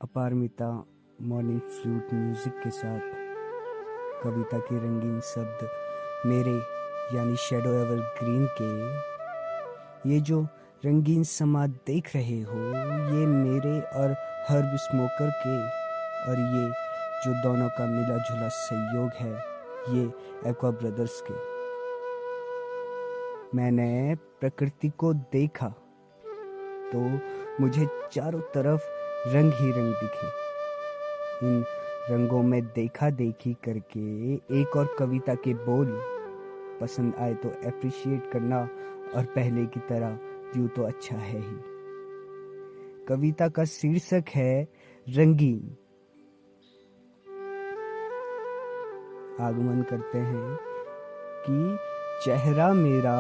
अपारमिता morning flute music के साथ कविता के रंगीन शब्द मेरे यानी शैडो एवरग्रीन के। ये जो रंगीन समा देख रहे हो ये मेरे और हर्ब स्मोकर के, और ये जो दोनों का मिला जुला सहयोग है ये एक्वा ब्रदर्स के। मैंने प्रकृति को देखा तो मुझे चारों तरफ रंग ही रंग दिखे। इन रंगों में देखा देखी करके एक और कविता के बोल पसंद आए तो एप्रिशिएट करना, और पहले की तरह व्यू तो अच्छा है ही। कविता का शीर्षक है रंगीन। आगमन करते हैं कि चेहरा मेरा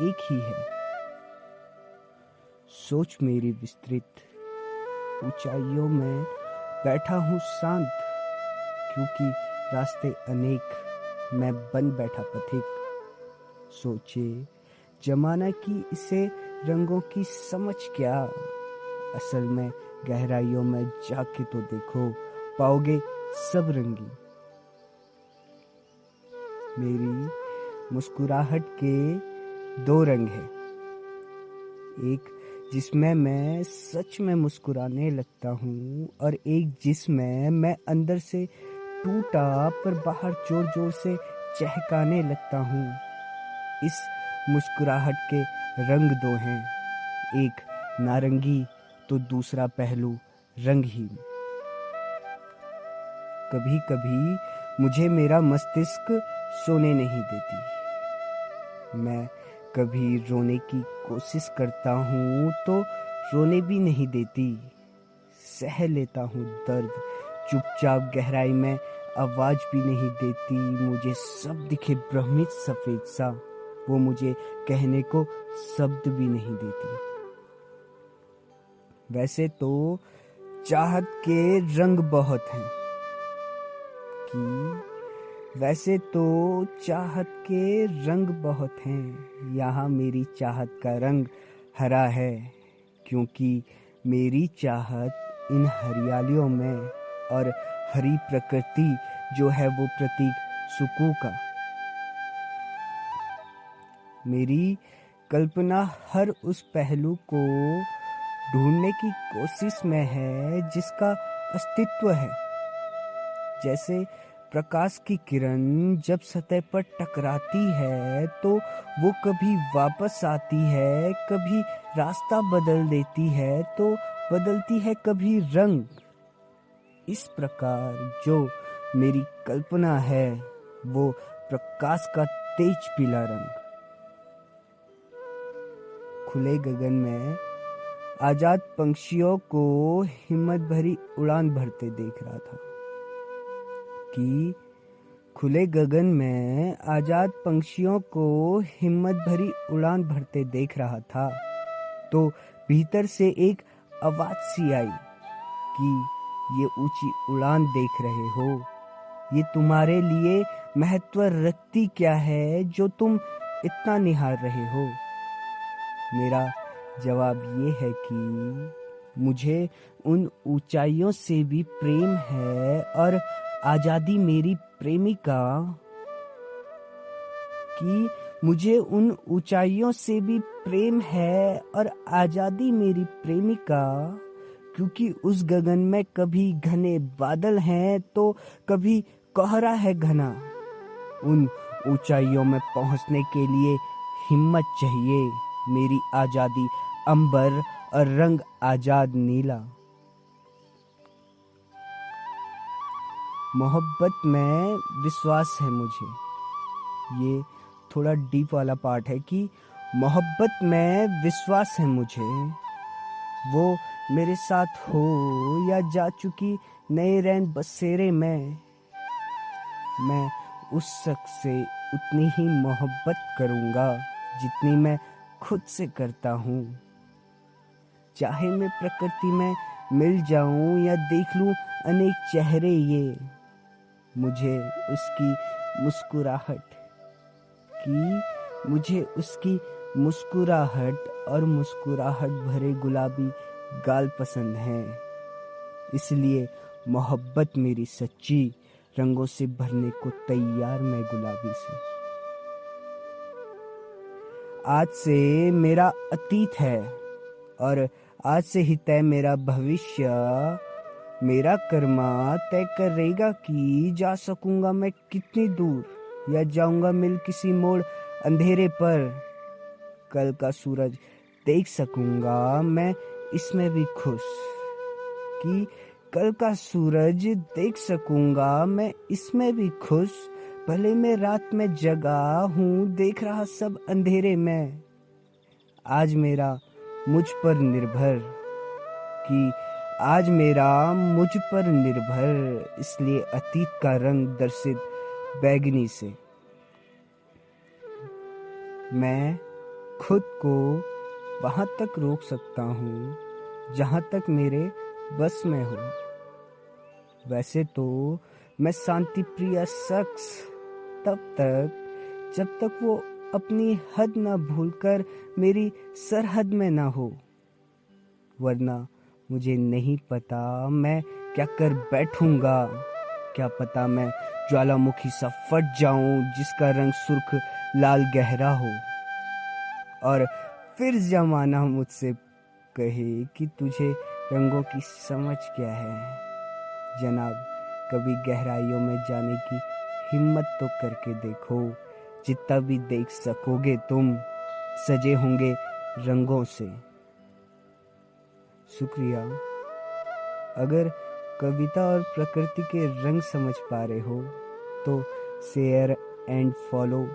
एक ही है, सोच मेरी विस्तृत, ऊंचाइयों में बैठा हूँ शांत, क्योंकि रास्ते अनेक, मैं बन बैठा पथिक। सोचे जमाना की इसे रंगों की समझ क्या, असल में गहराइयों में जाके तो देखो, पाओगे सब रंगी। मेरी मुस्कुराहट के दो रंग हैं, एक जिसमें मैं सच में मुस्कुराने लगता हूँ, और एक जिसमें मैं अंदर से टूटा पर बाहर जोर जोर से चहकाने लगता हूँ। इस मुस्कुराहट के रंग दो हैं, एक नारंगी तो दूसरा पहलू रंगहीन। कभी कभी मुझे मेरा मस्तिष्क सोने नहीं देती। मैं कभी रोने की कोशिश करता हूँ तो रोने भी नहीं देती। सह लेता हूँ दर्द चुपचाप गहराई में, आवाज भी नहीं देती। मुझे सब दिखे भ्रमित सफेद सा, वो मुझे कहने को शब्द भी नहीं देती। वैसे तो चाहत के रंग बहुत हैं वैसे तो चाहत के रंग बहुत हैं। यहाँ मेरी चाहत का रंग हरा है, क्योंकि मेरी चाहत इन हरियालियों में, और हरी प्रकृति जो है वो प्रतीक सुकून का। मेरी कल्पना हर उस पहलू को ढूंढने की कोशिश में है जिसका अस्तित्व है। जैसे प्रकाश की किरण जब सतह पर टकराती है तो वो कभी वापस आती है, कभी रास्ता बदल देती है तो बदलती है कभी रंग। इस प्रकार जो मेरी कल्पना है वो प्रकाश का तेज पीला रंग। खुले गगन में आजाद पंछियों को हिम्मत भरी उड़ान भरते देख रहा था कि खुले गगन में आजाद पंछियों को हिम्मत भरी उड़ान भरते देख रहा था, तो भीतर से एक आवाज सी आई कि ये ऊंची उड़ान देख रहे हो, ये तुम्हारे लिए महत्व रखती क्या है जो तुम इतना निहार रहे हो। मेरा जवाब ये है कि मुझे उन ऊंचाइयों से भी प्रेम है, और आजादी मेरी प्रेमिका, कि मुझे उन ऊंचाइयों से भी प्रेम है और आजादी मेरी प्रेमिका, क्योंकि उस गगन में कभी घने बादल हैं तो कभी कोहरा है घना। उन ऊंचाइयों में पहुंचने के लिए हिम्मत चाहिए, मेरी आजादी अंबर और रंग आजाद नीला। मोहब्बत में विश्वास है मुझे। ये थोड़ा डीप वाला पार्ट है कि मोहब्बत में विश्वास है मुझे। वो मेरे साथ हो या जा चुकी नए रैन बसेरे में, मैं उस शख्स से उतनी ही मोहब्बत करूंगा जितनी मैं खुद से करता हूँ। चाहे मैं प्रकृति में मिल जाऊं या देख लूं अनेक चेहरे, ये मुझे उसकी मुस्कुराहट और मुस्कुराहट भरे गुलाबी गाल पसंद हैं। इसलिए मोहब्बत मेरी सच्ची, रंगों से भरने को तैयार मैं गुलाबी से। आज से मेरा अतीत है और आज से ही तय मेरा भविष्य। मेरा कर्मा तय करेगा कि जा सकूंगा मैं कितनी दूर, या जाऊंगा मिल किसी मोड़ अंधेरे पर। कल का सूरज देख सकूंगा मैं इसमें भी खुश, कि कल का सूरज देख सकूंगा मैं इसमें भी खुश। भले मैं रात में जगा हूँ, देख रहा सब अंधेरे में। आज मेरा मुझ पर निर्भर, कि आज मेरा मुझ पर निर्भर, इसलिए अतीत का रंग दर्शित बैगनी से। मैं खुद को वहां तक रोक सकता हूँ जहां तक मेरे बस में हो। वैसे तो मैं शांति प्रिय शख्स तब तक जब तक वो अपनी हद न भूलकर मेरी सरहद में ना हो, वरना मुझे नहीं पता मैं क्या कर बैठूंगा। क्या पता मैं ज्वालामुखी सा फट जाऊं जिसका रंग सुर्ख लाल गहरा हो, और फिर जमाना मुझसे कहे कि तुझे रंगों की समझ क्या है। जनाब, कभी गहराइयों में जाने की हिम्मत तो करके देखो। जितना भी देख सकोगे तुम सजे होंगे रंगों से। शुक्रिया। अगर कविता और प्रकृति के रंग समझ पा रहे हो तो शेयर एंड फॉलो